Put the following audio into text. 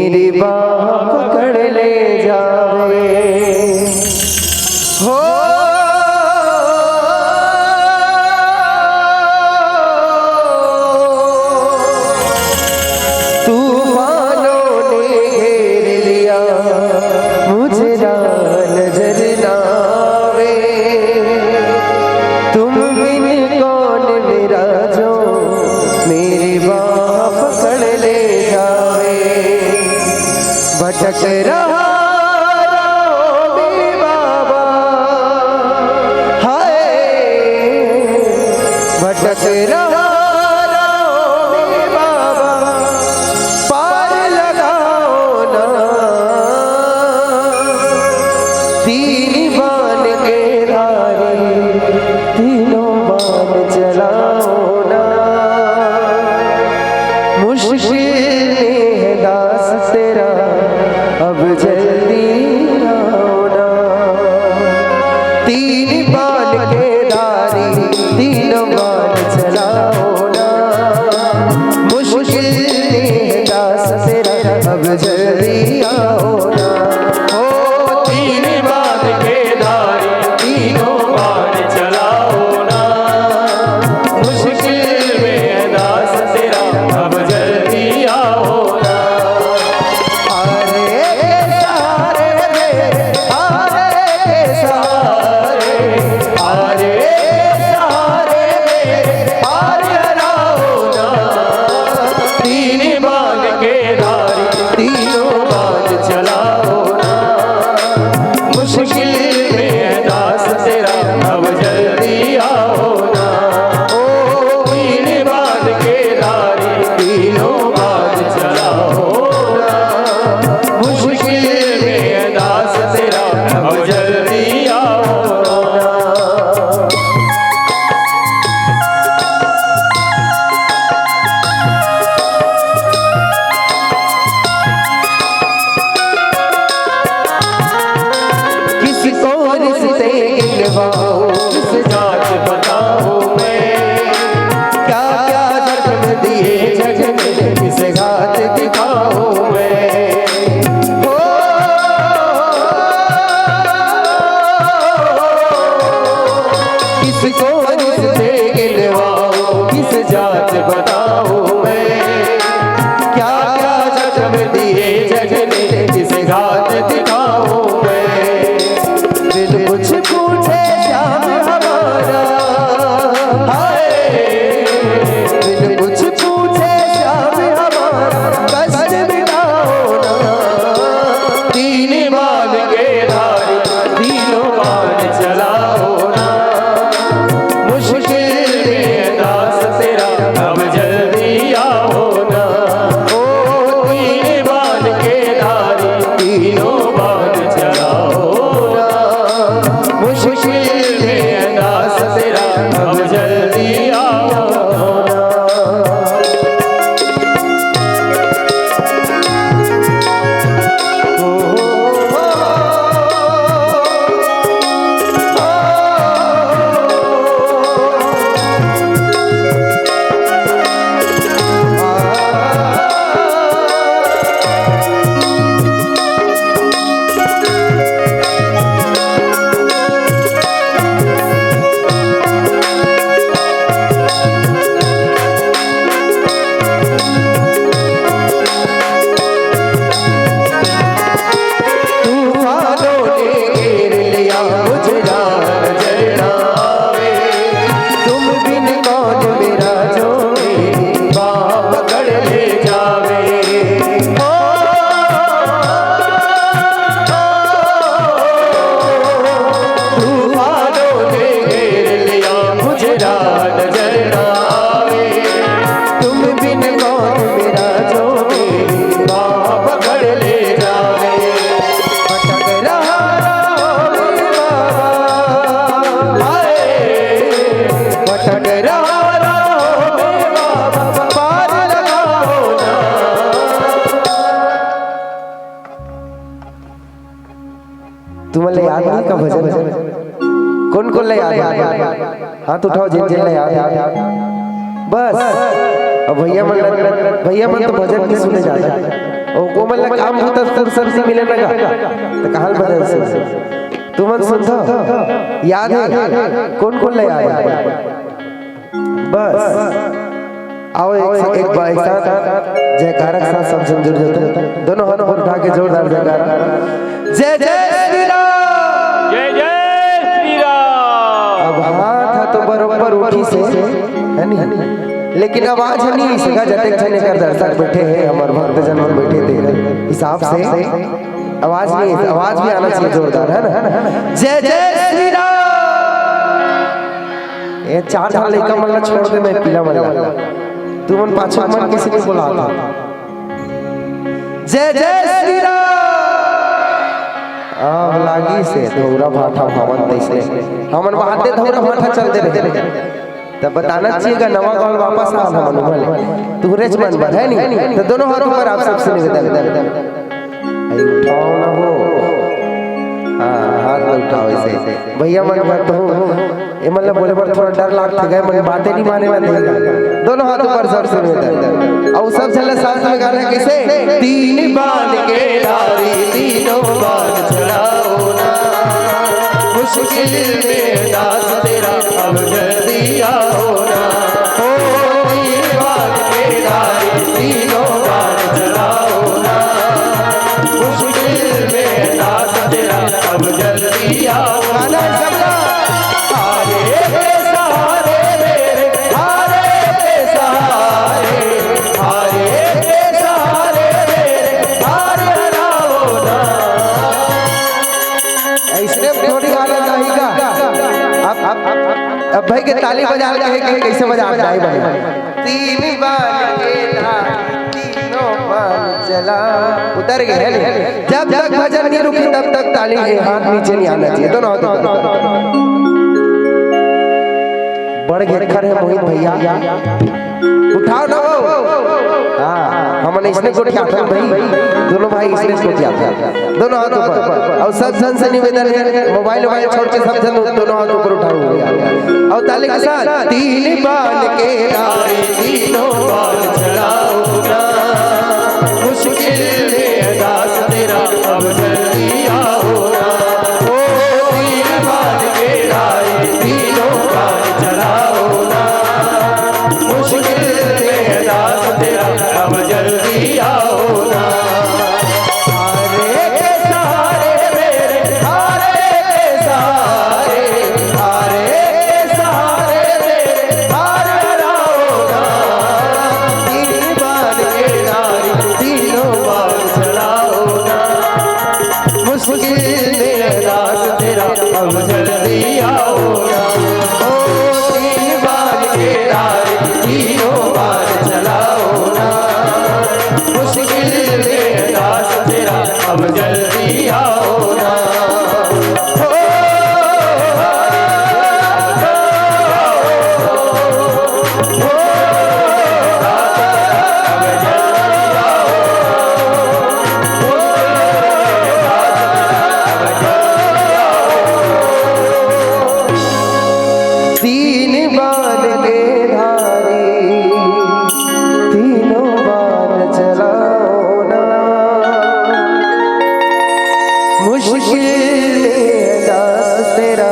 मेरी बाह पकड़ ले जावे हो। तूफानों ने घेर लिया मुझे नजर ना आवे, तुम बिन कौन मेरा जो मेरी बाह पकड़ ले जावे। भटक रहा बाबा हाय, भटक रहा बाबा, पार लगाओ ना तीन बान के धारे, तीनों बान चलाओ ना। मुश्किल है दास तेरा अब जल्दी आओ ना। तीन बान के धारे, तीनों बान चलाओ ना। मुश्किल है दास तेरा अब जल्दी आओ ना। ओ तीन बान के धारे, तीनों बान चलाओ ना। मुश्किल में दास तेरा अब जल्दी आओ ना। हारे सारे मेरे, हारे सारे, हारे सारे मेरे, हारे हराओ ना। तीन बान के धारे, तीनों बान चलाओ ना। मुश्किल में दास तेरा अब जल्दी आओ ना। ओ तीन बान के धारे, तीनों बान चलाओ ना। मुश्किल में दास तेरा अब जल्दी आओ ना। किसको रिश्ते गिनवाऊं, किस जात बताऊं मैं, क्या क्या जख्म दिए जग में, किस घात दिखाऊं मैं। हो किसको रिश्ते गिनवाऊं, किस जात बताऊं मैं, क्या क्या जख्म दिए जग में, किस घात दिखाऊं मैं। दिल कुछ पूछे श्याम हमारा हाय, दिल कुछ पूछे श्याम हमारा, कष्ट मिटाओ ना। तीन बान के धारे, तीनों बान चलाओ ना। मुश्किल में दास तेरा अब जल्दी आओ ना। ओ तीन बान के धारे, तीनों बान चलाओ ना। मुश्किल में दास तेरा अब जल्दी आओ ना। ओ, तूफानों ने घेर लिया मुझे नजर ना आवे, तुम बिन कौन मेरा जो मेरी बाह पकड़ ले जावे। ओ तूफानों ने घेर लिया मुझे नजर ना आवे, तुम बिन कौन मेरा जो मेरी बाह पकड़ ले जावे। भटक रहा बाबा हाय, भटक रहा बाबा, पार लगाओ ना। तुम्हारे याद नहीं का भजन? कौन कौन ले याद? हाथ उठाओ जिन जिन ले याद। बस अब भैया मन तो भजन नहीं सुने जाते। वो मतलब काम होता फुर्सत से मिले ना तो कहाल बदल से तू मन सुनता याद है कौन कौन ले आया बस आओ एक बार साथ जयकारा के साथ सब जन जुड़ जाते दोनों हाथ पर उठा के जोरदार जयकारा जय जय श्री राम जय जय श्री राम। अब हाथ था तो बरोबर उठी से है नहीं लेकिन आवाज नहीं सगा जटक छने कर दर्शक बैठे हैं हमारे भक्त जन बैठे थे हिसाब से आवाज नहीं आवाज भी आना चाहिए जोरदार है ना जय जय श्री राम ये चार साल लेकर मल्ला छोड़ दे मैं पीला मल्ला तू मन पाछा मन किसी ने बोला था जय जय श्री राम लागी से धौरा भाठा भवन दैसे हमन बाते धौरा भाठा चल दे रहे तब बताना चाहिएगा नवा गांव वापस आ हम अनुभव तू रेच मन पर है नहीं तो दोनों हाथों पर आप सबसे निवेदन आई उठाओ ना हो हाथ उठाओ ऐसे भैया मन बात तो ये मतलब बोले पर थोड़ा डर लगता गए मन बातें नहीं माने वाले दोनों हाथों पर सबसे निवेदन और सब चले साथ में गाना कैसे तीन बाण के धारी तीनों बाण चलाओ ना मुश्किल में दास तेरा अब जल्दी आओ ना ओ तीन बाण के धारी तीनों बाण चलाओ ना मुश्किल में दास तेरा अब जल्दी आओ ना अब भाई के ताली बजा के कैसे बजा जाए बने तीन बाण के तीनों बाण चला उतर गए जब तक भजन नहीं रुकी तब तक ताली के हाथ नीचे नहीं आना चाहिए दोनों हाथ बड़ घेर है मोहित भैया उठाओ ना हाँ हमने इसने को क्या था भाई दोनों भाई इसने को क्या था दोनों हाथ ऊपर और सब जन से निवेदन है मोबाइल छोड़ के सब जन दोनों हाथ ऊपर उठाओ और ताली के साथ तीन बाण के धारे तीनों बाण चलाओ ना मुश्किल में दास तेरा अब जल्दी आओ ना ओ तीन बाण के धारे तीनों बाण चलाओ ना मुश्किल में दास तेरा अब जल्दी आओ ना अब जल्दी आओ ना तीन बाण के धारी तीनों बाण चलाओ ना मुश्किल दास तेरा